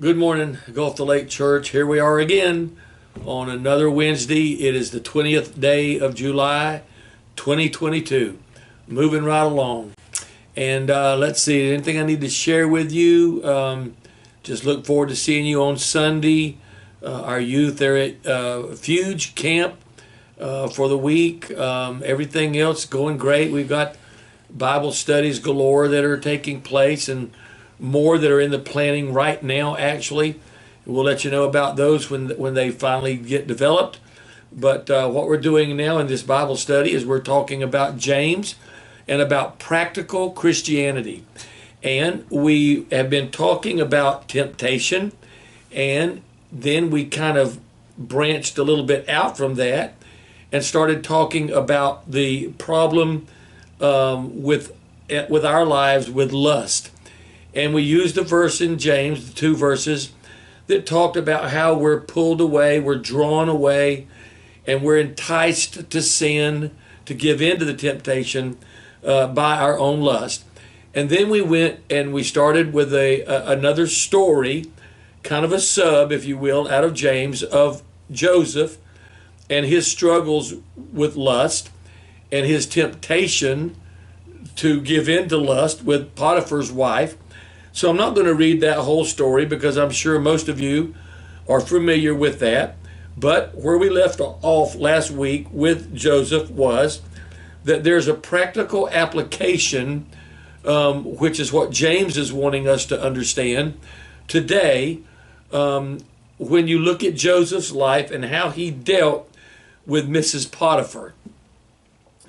Good morning, Gulf to Lake Church. Here we are again on another Wednesday. It is the 20th day of July, 2022. Moving right along. And let's see, anything I need to share with you? Just look forward to seeing you on Sunday. Our youth are at Fuge Camp for the week. Everything else going great. We've got Bible studies galore that are taking place, and more that are in the planning right now, actually. We'll let you know about those when they finally get developed. But what we're doing now in this Bible study is we're talking about James and about practical Christianity. And we have been talking about temptation, and then we kind of branched a little bit out from that and started talking about the problem with our lives with lust. And we used a verse in James, the two verses, that talked about how we're pulled away, we're drawn away, and we're enticed to sin, to give in to the temptation by our own lust. And then we went and we started with another story, kind of a sub, if you will, out of James, of Joseph and his struggles with lust and his temptation to give in to lust with Potiphar's wife. So I'm not going to read that whole story because I'm sure most of you are familiar with that. But where we left off last week with Joseph was that there's a practical application, which is what James is wanting us to understand today, when you look at Joseph's life and how he dealt with Mrs. Potiphar.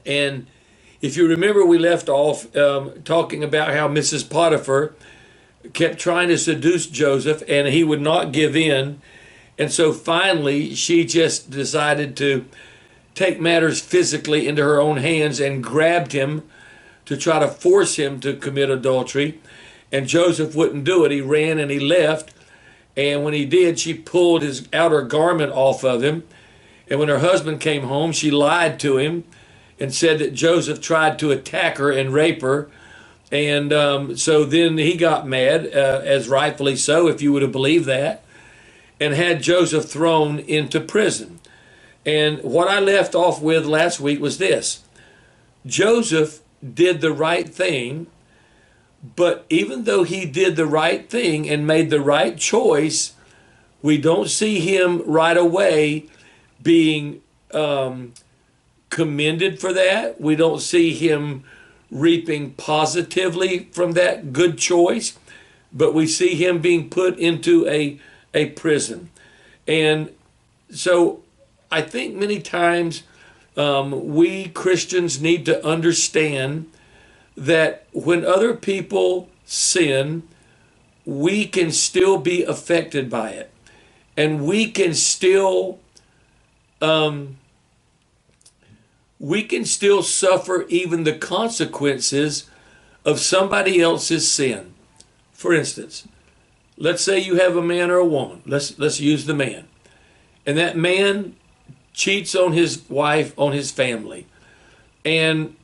And if you remember, we left off talking about how Mrs. Potiphar kept trying to seduce Joseph and he would not give in. And so finally she just decided to take matters physically into her own hands and grabbed him to try to force him to commit adultery. And Joseph wouldn't do it. He ran and he left. And when he did, she pulled his outer garment off of him. And when her husband came home, she lied to him and said that Joseph tried to attack her and rape her. And so then he got mad, as rightfully so, if you would have believed that, and had Joseph thrown into prison. And what I left off with last week was this. Joseph did the right thing, but even though he did the right thing and made the right choice, we don't see him right away being commended for that. We don't see him reaping positively from that good choice, but we see him being put into a prison. And so I think many times we Christians need to understand that when other people sin, we can still be affected by it. And we can still suffer even the consequences of somebody else's sin. For instance, let's say you have a man or a woman. Let's use the man. And that man cheats on his wife, on his family, and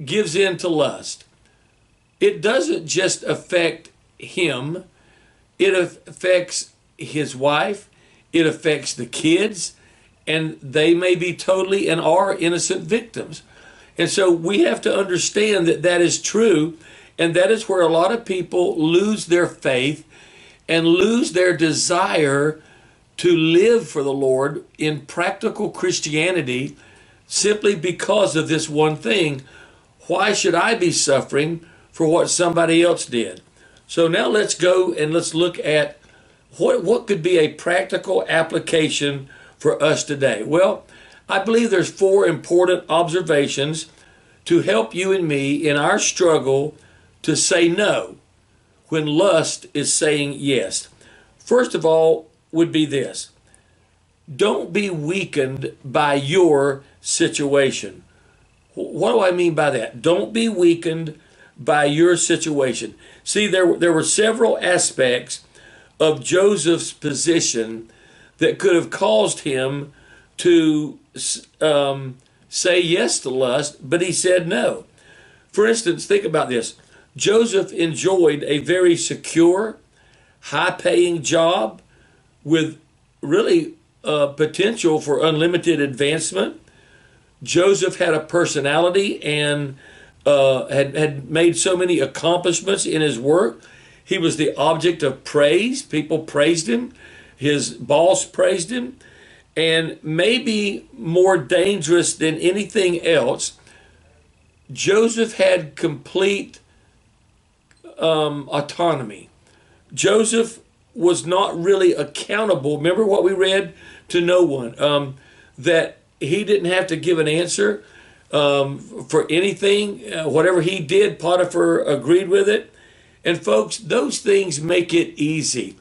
gives in to lust. It doesn't just affect him. It affects his wife. It affects the kids. And they may be totally and are innocent victims. And so we have to understand that that is true. And that is where a lot of people lose their faith and lose their desire to live for the Lord in practical Christianity simply because of this one thing. Why should I be suffering for what somebody else did? So now let's go and let's look at what could be a practical application for us today. Well, I believe there's four important observations to help you and me in our struggle to say no when lust is saying yes. First of all would be this. Don't be weakened by your situation. What do I mean by that? Don't be weakened by your situation. See, there were several aspects of Joseph's position that could have caused him to say yes to lust, but he said no. For instance, think about this. Joseph enjoyed a very secure, high-paying job with really potential for unlimited advancement. Joseph had a personality and had made so many accomplishments in his work. He was the object of praise. People praised him. His boss praised him. And maybe more dangerous than anything else, Joseph had complete autonomy. Joseph was not really accountable. Remember what we read? To no one. That he didn't have to give an answer for anything. Whatever he did, Potiphar agreed with it. And folks, those things make it easy.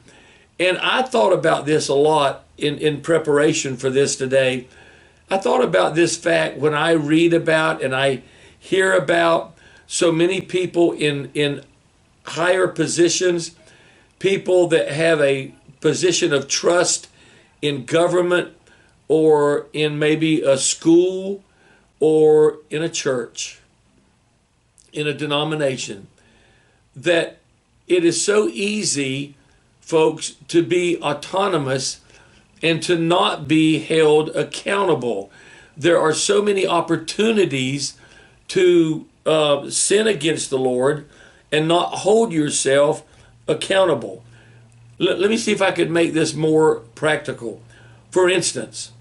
And I thought about this a lot in preparation for this today. I thought about this fact when I read about and I hear about so many people in higher positions, people that have a position of trust in government or in maybe a school or in a church, in a denomination, that it is so easy, folks, to be autonomous and to not be held accountable. There are so many opportunities to sin against the Lord and not hold yourself accountable. Let me see if I could make this more practical. For instance,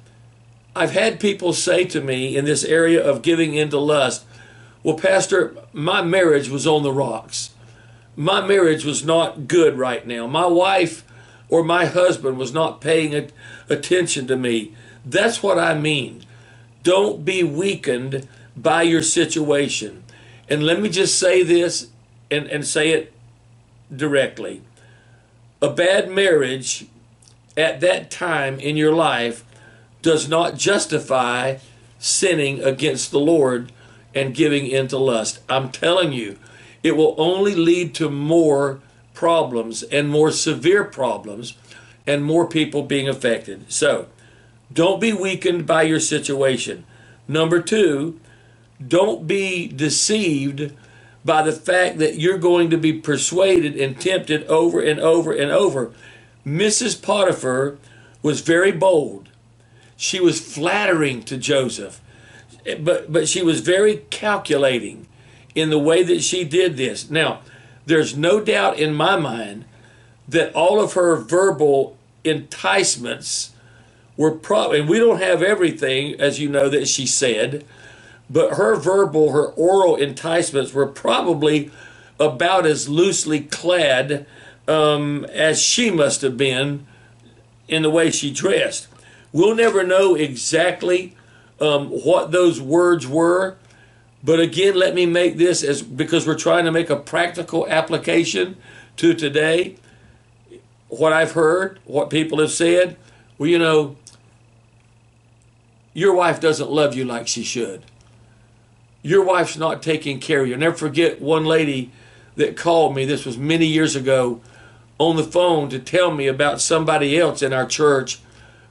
I've had people say to me in this area of giving into lust, well, Pastor, my marriage was on the rocks. My marriage was not good right now. My wife or my husband was not paying attention to me. That's what I mean. Don't be weakened by your situation. And let me just say this and say it directly. A bad marriage at that time in your life does not justify sinning against the Lord and giving into lust. I'm telling you, it will only lead to more problems and more severe problems and more people being affected. So, don't be weakened by your situation. Number two, don't be deceived by the fact that you're going to be persuaded and tempted over and over and over. Mrs. Potiphar was very bold. She was flattering to Joseph, but she was very calculating in the way that she did this. Now, there's no doubt in my mind that all of her verbal enticements were probably, and we don't have everything, as you know, that she said, but her oral enticements were probably about as loosely clad as she must have been in the way she dressed. We'll never know exactly what those words were, but again, let me make this because we're trying to make a practical application to today. What I've heard, what people have said, well, you know, your wife doesn't love you like she should. Your wife's not taking care of you. I'll never forget one lady that called me, this was many years ago, on the phone to tell me about somebody else in our church,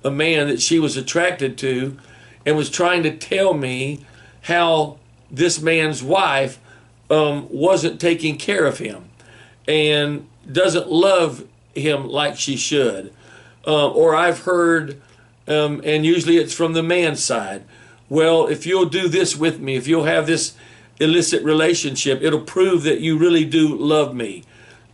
a man that she was attracted to, and was trying to tell me how this man's wife wasn't taking care of him and doesn't love him like she should. Or I've heard, and usually it's from the man's side, well, if you'll do this with me, if you'll have this illicit relationship, it'll prove that you really do love me.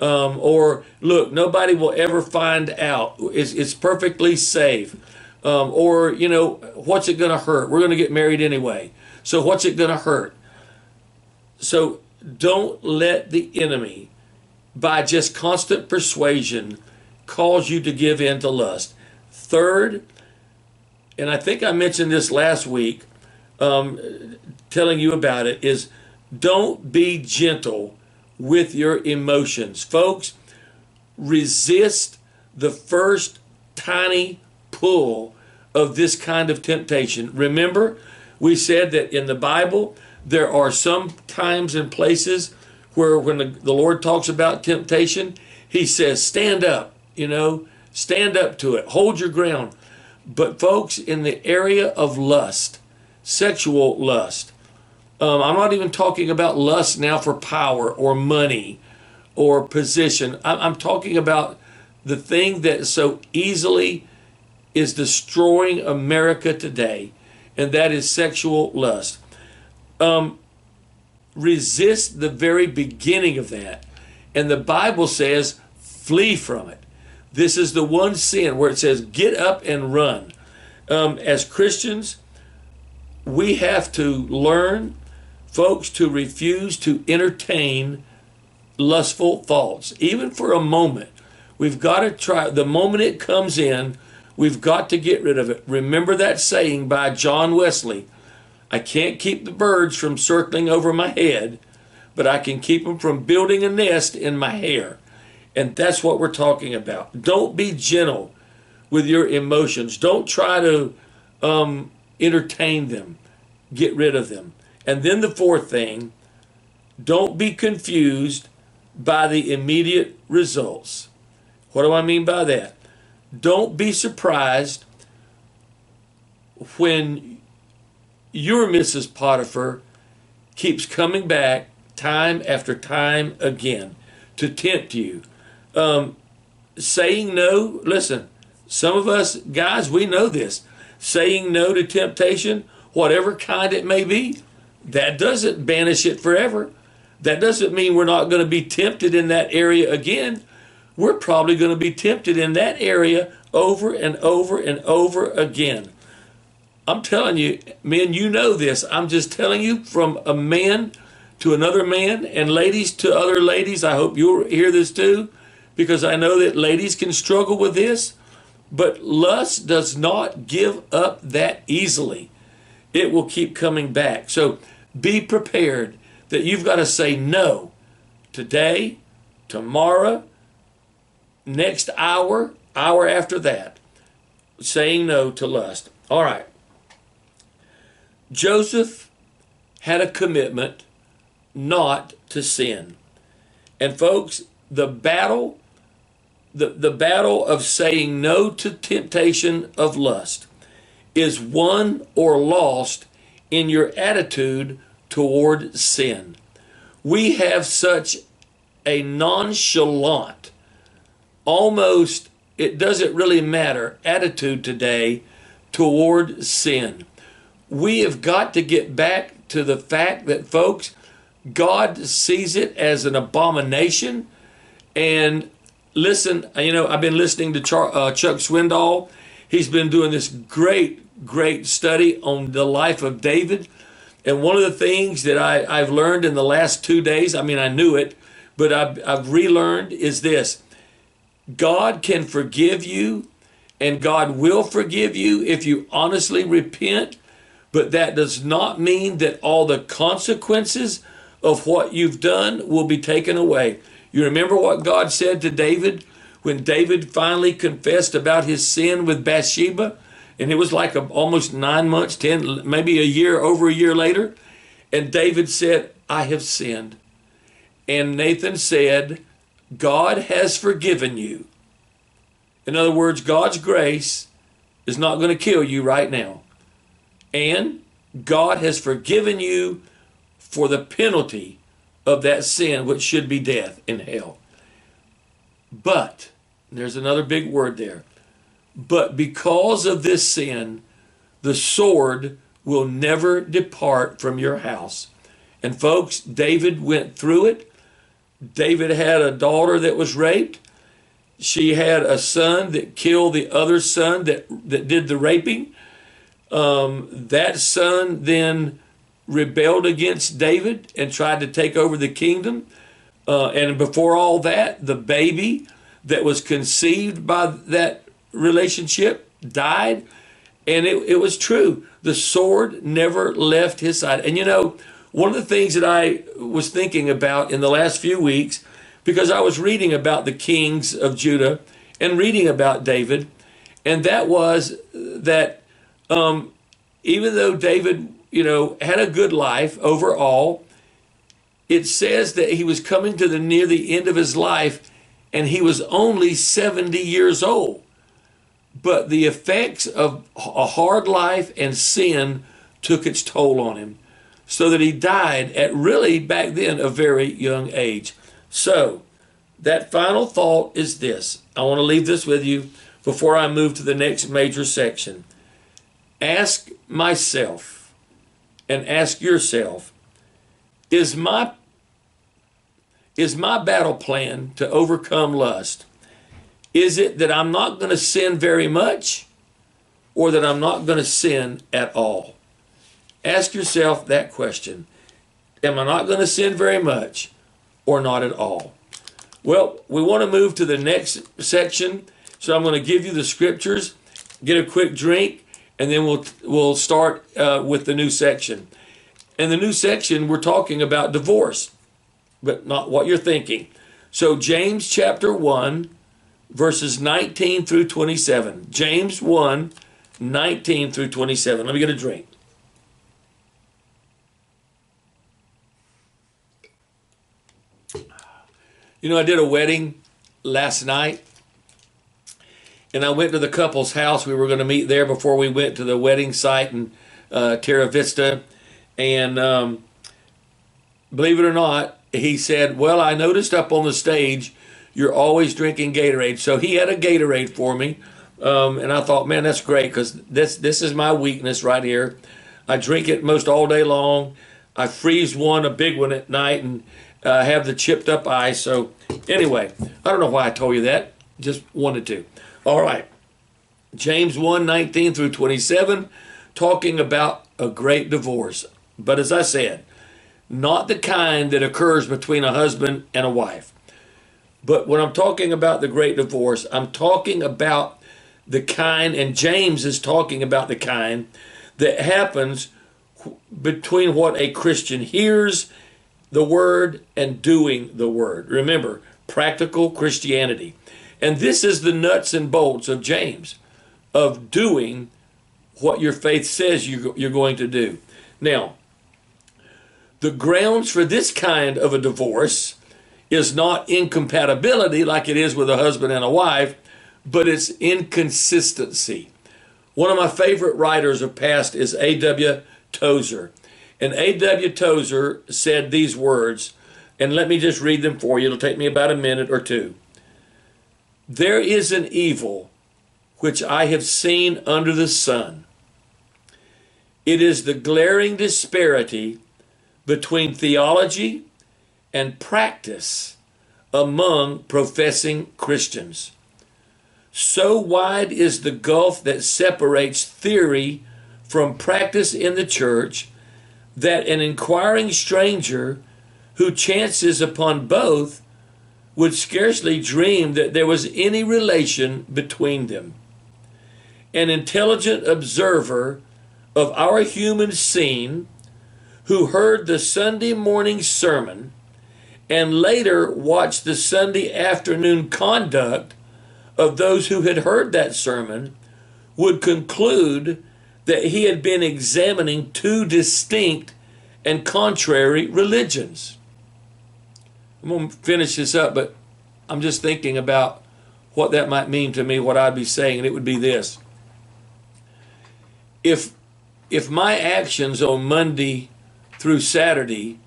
Or look, nobody will ever find out. It's perfectly safe. Or, you know, what's it going to hurt? We're going to get married anyway. So what's it going to hurt? So don't let the enemy, by just constant persuasion, cause you to give in to lust. Third, and I think I mentioned this last week, telling you about it, is don't be gentle with your emotions. Folks, resist the first tiny pull of this kind of temptation. Remember, we said that in the Bible, there are some times and places where when the Lord talks about temptation, he says, stand up, you know, stand up to it, hold your ground. But folks, in the area of lust, sexual lust, I'm not even talking about lust now for power or money or position. I'm talking about the thing that so easily is destroying America today, and that is sexual lust. Resist the very beginning of that. And the Bible says, flee from it. This is the one sin where it says, get up and run. As Christians, we have to learn, folks, to refuse to entertain lustful thoughts, even for a moment. We've got to try, the moment it comes in, we've got to get rid of it. Remember that saying by John Wesley, I can't keep the birds from circling over my head, but I can keep them from building a nest in my hair. And that's what we're talking about. Don't be gentle with your emotions. Don't try to entertain them. Get rid of them. And then the fourth thing, don't be confused by the immediate results. What do I mean by that? Don't be surprised when your Mrs. Potiphar keeps coming back time after time again to tempt you. Saying no, listen, some of us guys, we know this. Saying no to temptation, whatever kind it may be, that doesn't banish it forever. That doesn't mean we're not going to be tempted in that area again. We're probably going to be tempted in that area over and over and over again. I'm telling you, men, you know this. I'm just telling you from a man to another man, and ladies to other ladies. I hope you'll hear this too, because I know that ladies can struggle with this. But lust does not give up that easily. It will keep coming back. So be prepared that you've got to say no today, tomorrow, next hour, hour after that. Saying no to lust. All right. Joseph had a commitment not to sin. And folks, the battle of saying no to temptation of lust is won or lost in your attitude toward sin. We have such a nonchalant, almost it doesn't really matter attitude today toward sin. We have got to get back to the fact that, folks, God sees it as an abomination. And listen, you know, I've been listening to Chuck Swindoll. He's been doing this great study on the life of David. And one of the things that I've learned in the last 2 days, I mean, I knew it, but I've relearned is this. God can forgive you, and God will forgive you if you honestly repent. But that does not mean that all the consequences of what you've done will be taken away. You remember what God said to David when David finally confessed about his sin with Bathsheba? And it was like almost 9 months, 10, maybe a year, over a year later. And David said, I have sinned. And Nathan said, God has forgiven you. In other words, God's grace is not going to kill you right now. And God has forgiven you for the penalty of that sin, which should be death in hell. But, there's another big word there, but because of this sin, the sword will never depart from your house. And folks, David went through it. David had a daughter that was raped. She had a son that killed the other son that did the raping. That son then rebelled against David and tried to take over the kingdom. And before all that, the baby that was conceived by that relationship died. And it was true. The sword never left his side. And you know, one of the things that I was thinking about in the last few weeks, because I was reading about the kings of Judah and reading about David, and that was that even though David, you know, had a good life overall, it says that he was coming to near the end of his life, and he was only 70 years old. But the effects of a hard life and sin took its toll on him, so that he died at really back then a very young age. So that final thought is this. I want to leave this with you before I move to the next major section. Ask myself and ask yourself, is my battle plan to overcome lust? Is it that I'm not going to sin very much, or that I'm not going to sin at all? Ask yourself that question. Am I not going to sin very much, or not at all? Well, we want to move to the next section, so I'm going to give you the scriptures, get a quick drink, and then we'll start with the new section. In the new section, we're talking about divorce, but not what you're thinking. So James chapter 1, verses 19 through 27. James 1, 19 through 27. Let me get a drink. You know, I did a wedding last night, and I went to the couple's house. We were going to meet there before we went to the wedding site in Terra Vista. And believe it or not, he said, well, I noticed up on the stage you're always drinking Gatorade. So he had a Gatorade for me, and I thought, man, that's great, because this is my weakness right here. I drink it most all day long. I freeze one, a big one at night, and have the chipped up ice. So anyway, I don't know why I told you that. Just wanted to. All right. James 1, 19 through 27, talking about a great divorce. But as I said, not the kind that occurs between a husband and a wife. But when I'm talking about the great divorce, I'm talking about the kind, and James is talking about the kind that happens between what a Christian hears the word and doing the word. Remember, practical Christianity. And this is the nuts and bolts of James, of doing what your faith says you're going to do. Now, the grounds for this kind of a divorce is not incompatibility like it is with a husband and a wife, but it's inconsistency. One of my favorite writers of past is A.W. Tozer. And A.W. Tozer said these words, and let me just read them for you. It'll take me about a minute or two. There is an evil which I have seen under the sun. It is the glaring disparity between theology and practice among professing Christians. So wide is the gulf that separates theory from practice in the church that an inquiring stranger who chances upon both would scarcely dream that there was any relation between them. An intelligent observer of our human scene who heard the Sunday morning sermon and later watched the Sunday afternoon conduct of those who had heard that sermon would conclude that he had been examining two distinct and contrary religions. I'm going to finish this up, but I'm just thinking about what that might mean to me, what I'd be saying, and it would be this. If my actions on Monday through Saturday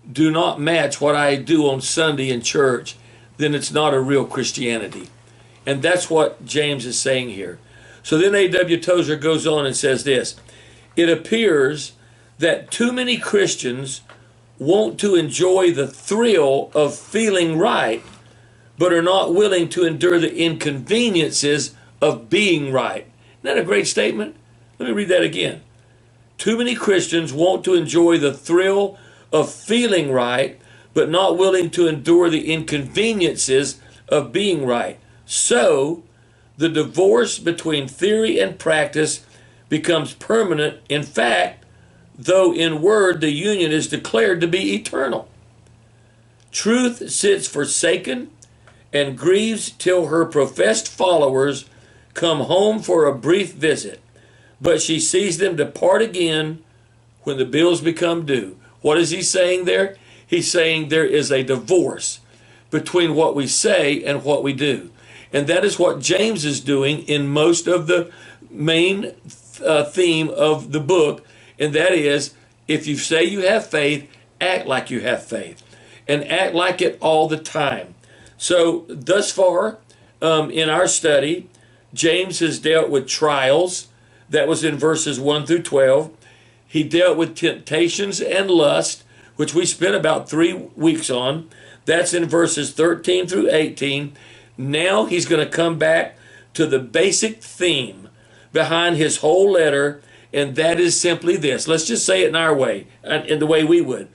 do not match what I do on Sunday in church, then it's not a real Christianity. And that's what James is saying here. So then A.W. Tozer goes on and says this. It appears that too many Christians want to enjoy the thrill of feeling right, but are not willing to endure the inconveniences of being right. Isn't that a great statement? Let me read that again. Too many Christians want to enjoy the thrill of feeling right, but not willing to endure the inconveniences of being right. So, the divorce between theory and practice becomes permanent. In fact, though in word the union is declared to be eternal. Truth sits forsaken and grieves till her professed followers come home for a brief visit, but she sees them depart again when the bills become due. What is he saying there? He's saying there is a divorce between what we say and what we do. And that is what James is doing in most of the main theme of the book. And that is, if you say you have faith, act like you have faith. And act like it all the time. So thus far in our study, James has dealt with trials. That was in verses 1 through 12. He dealt with temptations and lust, which we spent about 3 weeks on. That's in verses 13 through 18. Now he's going to come back to the basic theme behind his whole letter, and that is simply this. Let's just say it in our way, in the way we would.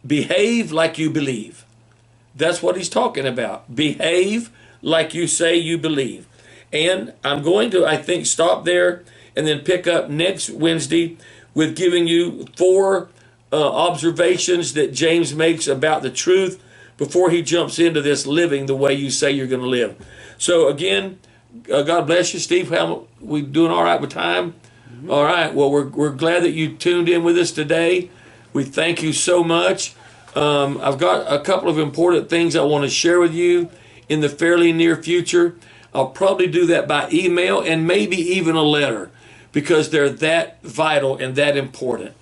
Behave like you believe. That's what he's talking about. Behave like you say you believe. And I'm going to, I think, stop there and then pick up next Wednesday with giving you 4 observations that James makes about the truth before he jumps into this living the way you say you're going to live. So again, God bless you, Steve. How we doing all right with time? Mm-hmm. All right. Well, we're glad that you tuned in with us today. We thank you so much. I've got a couple of important things I want to share with you in the fairly near future. I'll probably do that by email and maybe even a letter, because they're that vital and that important.